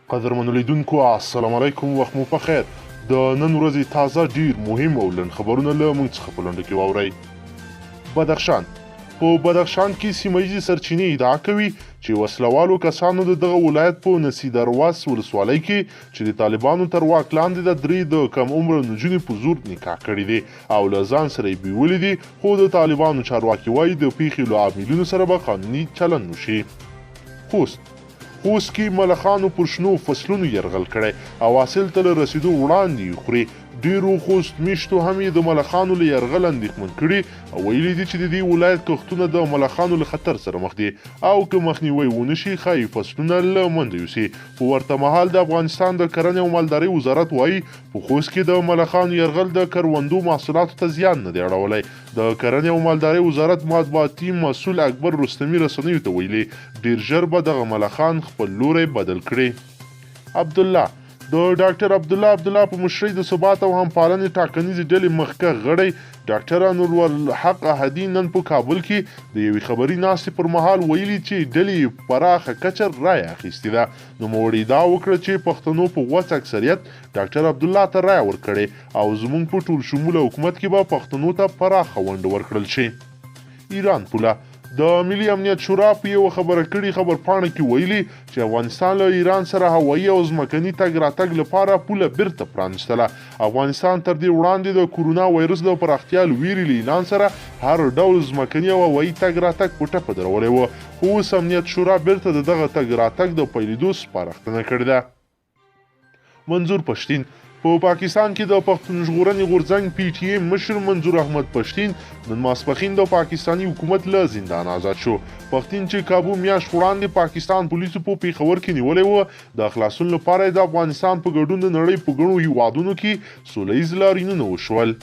قدرمنو لیدونکو السلام علیکم، وخت مو په خیر. د نن ورځې تازه ډیر مهم او لنډ خبرونه له موږ څخه په لنډو کې واورئ. بدخشان په بدخشان کې سیمه ییزې سرچینې ادعا کوي چې وسلوالو کسانو د دغه ولایت په نسیدرواس ولسوالۍ کې چې د طالبانو تر واک لاندې د درې د کم عمره نجونې په زور نکاح کړي دي او له ځان سره یې بیولي دي، خو د طالبانو چارواکي وایي د پیښې له عاملینو سره به قانوني چلند وشي. خوست کې ملخانو پر شنو فصلونو یرغل کړی او حاصل ته له رسیدو وړاندې یې خوري. ډیرو خوست میشتو هم یې د ملخانو له یرغل اندېښمن کړي او ویلي دي چې د دې ولایت کښتونه د ملخانو له خطر سره مخ دي او که مخنیوی ونه شي ښایي فصلونه له منځه یوسي. په ورته مهال د افغانستان د کرنې او مالدارۍ وزارت وایي په خوست کې د ملخانو یرغل د کروندو محصولاتو ته زیان نه دی اړولی. د کرنې او مالدارۍ وزارت مطبوعاتي مسؤل اکبر رستمي رسنیو ته ویلي ډیر ژر به دغه ملخان خپل لوری بدل کړي. د ډاکټر عبدالله په مشرۍ د ثبات او همپالنې ټاکنیزې ډلې مخکښ غړی ډاکټر انورالحق احدي نن په کابل کې د یوې خبري ناستې پر مهال ویلي چې ډلې پراخه کچه رایه اخیستې ده. نوموړي ادعا وکړه چې پښتنو په غوڅ اکثریت ډاکټر عبدالله ته رایه ورکړې او زموږ په ټول شموله حکومت کې به پښتنو ته پراخه ونډه ورکړل شي. ایران پوله د ملي امنیت شورا په یوه خبره کړي خبرپاڼه کې ویلي چې افغانستان له ایران سره هوایي او ځمکني تګ راتګ لپاره پوله بیرته پرانستله. افغانستان تر دې وړاندې د کورونا وایرس د پراختیا له ویرې له اعلان سره هر ډول ځمکني او هوایي تګ راتګ په ټپه درولی و، خو اوس امنیت شورا بیرته د دغه تګ راتګ د پیلېدو سپارښتنه کړې ده. منظور پښتین په پاکستان کې د پښتون ژغورنې غورځنګ پی ټی ایم مشر منظور احمد پښتین نن ماسپښین د پاکستاني حکومت له زندان آزاد شو. پښتین چې کابو میاشت وړاندې پاکستان پولیسو په پیښور کې نیولی و د خلاصون لپاره د افغانستان په ګډون د نړۍ په ګڼو هیوادونو کې سوله ییز لاریونونه وشول.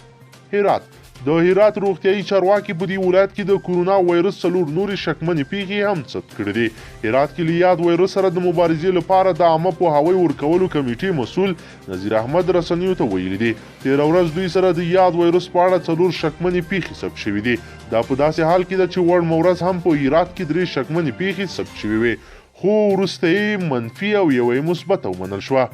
د هرات روغتیایي چارواکي په دې ولایت کې د کورونا وایرس 4 نورې شکمنې پیښې هم ثبت کړي دي. هرات کې له یاد وایرس سره د مبارزې لپاره د عامه پوهاوي ورکولو کمیټې مسؤل نذیر احمد رسنیو ته ویلي دي تېره ورځ دوی سره د یاد وایرس په اړه 4 شکمنې پیښې ثبت شوي دي. دا په داسې حال کې ده چې وړمه ورځ هم په هرات کې 3 شکمنې پیښې ثبت شوي وې، خو وروسته یې منفي او یوه یې مثبته ومنل شوه.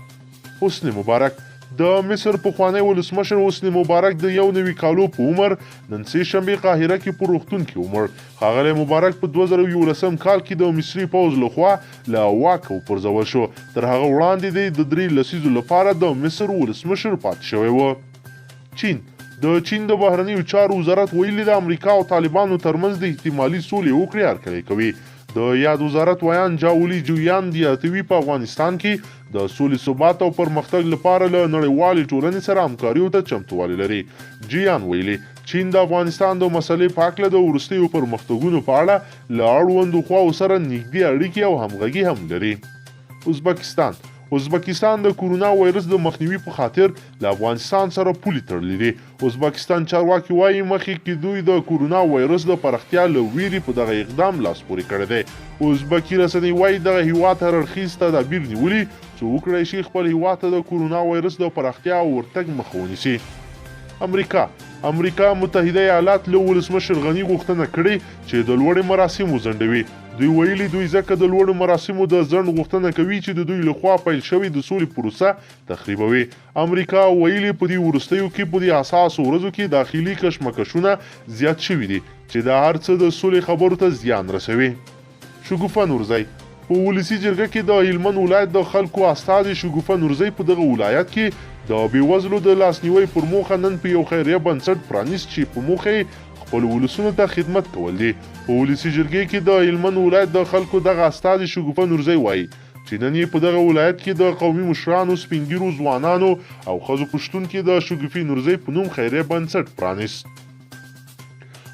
حسني مبارک د مصر پخوانی ولسمشر حسني مبارک د 1 کالو په عمر نن سه شنبه قاهره کې په روغتون کې ومړ. ښاغلی مبارک په 2011 کال کې د مصري پوځ لخوا له واکه وپرځول شو. تر هغه وړاندې دی د 3 لسیزو لپاره د مصر ولسمشر پاتې شوی و. چین د بهرنیو چارو وزارت ویلي د امریکا او طالبانو ترمنځ د احتمالي سولې هوکړې هرکلی کوي. د یاد وزارت ویان جاولی جویان دیاتوي په افغانستان کې د سولې ثبات او پرمختګ لپاره له نړیوالې ټولنې سره همکاریو ته چمتووالی لري. جیان ویلي چین د افغانستان د مسلې په هکله د وروستیو پرمختګونو په اړه له اړوندو خواو سره نږدې اړیکې او همغږي هم لري. ازبکستان د کورونا وایرس د مخنیوي په خاطر له افغانستان سره پولې تړلې دي. ازبکستان چارواکي وایي مخکې کې دوی د کورونا وایرس د پراختیا له ویرې په دغه اقدام لاس پورې کړی دی. ازبکي رسنۍ وایي دغه هیواد هر اړخیز تدابیر نیولي چې وکړی شي خپل هیواد ته د کورونا وایرس د پراختیا او ورتګ مخه ونیسي. امریکا متحده ایالات له ولسمشر غني غوښتنه کړې چې د لوړې مراسم وځنډوي. دوی ویلي دوی ځکه د لوړو مراسمو د ځنډ غوښتنه کوي چې د دوی لخوا پیل شوې د سولې پروسه تخریبوي. امریکا ویلي په دې وروستیو کې په دې حساسو ورځو کې داخلي کشمکشونه زیات شوي دي چې د هر څه د سولې خبرو ته زیان رسوي. شګوفه نورزی په ولسي جرګه کې د هلمند ولایت د خلکو استازي شګوفه نورزی په دغه ولایت کې د بېوزلو د لاسنیوي پر موخه نن په یو خیریه بنسټ پرانیست چې په موخه خپل ولسونو ته خدمت کول دي. په ولسي جرګې کې د هلمند ولایت د خلکو دغه استازي شګوفه نورزی وایي چې نن یې په دغه ولایت کې د قومي مشرانو، سپین ږیرو، ځوانانو او ښځو په شتون کې د شګوفې نورزی په نوم خیریه بنسټ پرانیست.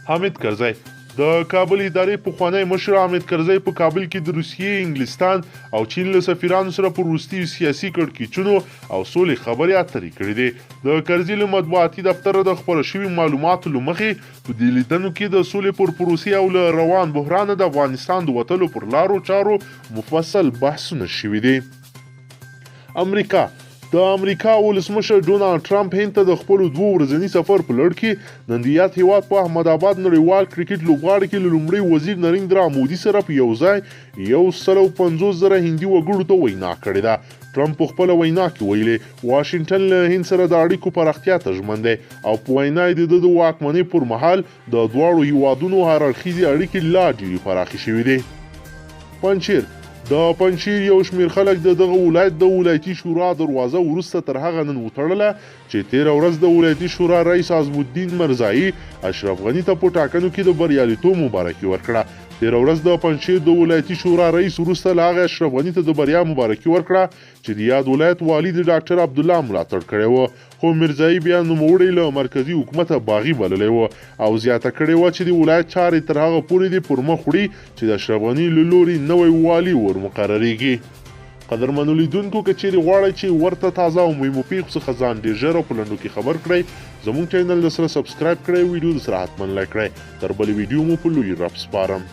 حامد کرزی د کابل ادارې پخوانی مشر حامد کرزی په کابل کې د روسیې، انګلستان او چین له سفیرانو سره پر وروستیو سیاسي کړکېچونو او سولې خبرې اترې کړې دي. د کرزي له مطبوعاتي دفتره د خپاره شوي معلوماتو له مخې په دې لیدنو کې د سولې پر پروسې او له روان بحرانه د افغانستان د وتلو پر لارو چارو مفصل بحثونه شوي دي. امریکا د امریکا ولسمشر ډونالډ ټرمپ هند ته د خپل 2 ورځني سفر په لړ کې نن د یاد هیواد په احمد آباد نړیوال کرکټ لوبغاړي کې له لومړي وزیر نریندرا مودي سره په یو ځای 150,000 هندي وګړو ته وینا کړې ده. ټرمپ په خپله وینا کې ویلي واشنګټن له هند سره د اړیکو پراختیا ته ژمن دی او په وینا یې د واکمنۍ پر مهال د دواړو هیوادونو هر اړخیزې اړیکې لا ډېرې پراخې شوې دي. پنجشیر د پنجشیر یو شمېر خلک د دغه ولایت د ولایتي شورا دروازه وروسته تر هغه نن وتړله چې تېره ورځ د ولایتي شورا رئیس عظمالدین مرزایي اشرف غني ته په ټاکنو کې د بریالیتوب مبارکي ورکړه. تېره ورځ د پنجشیر د ولایتي شورا رئیس وروسته له هغه اشرف غني ته د بریا مبارکي ورکړه چې د یاد ولایت والي د ډاکټر عبدالله ملاتړ کړی و، خو مرزایي بیا نوموړی له مرکزي حکومته باغي بللی و او زیاته کړې وه چې د ولایت چارې تر هغه پورې دې پر مخ وړي چې د اشرف غني له لوري نوی والي ورمقرریږي. قدرمنو لیدونکو که چیرې غواړئ چې ورته تازه او مهمو پیښو څخه ځان ډېر ژر او په لنډو کې خبر کړئ زموږ چینل د سره سبسکرایب کړئ، ویډیو د سره حتما لایک کړئ. تر بلې ویډیو مو په لوی رب سپارم.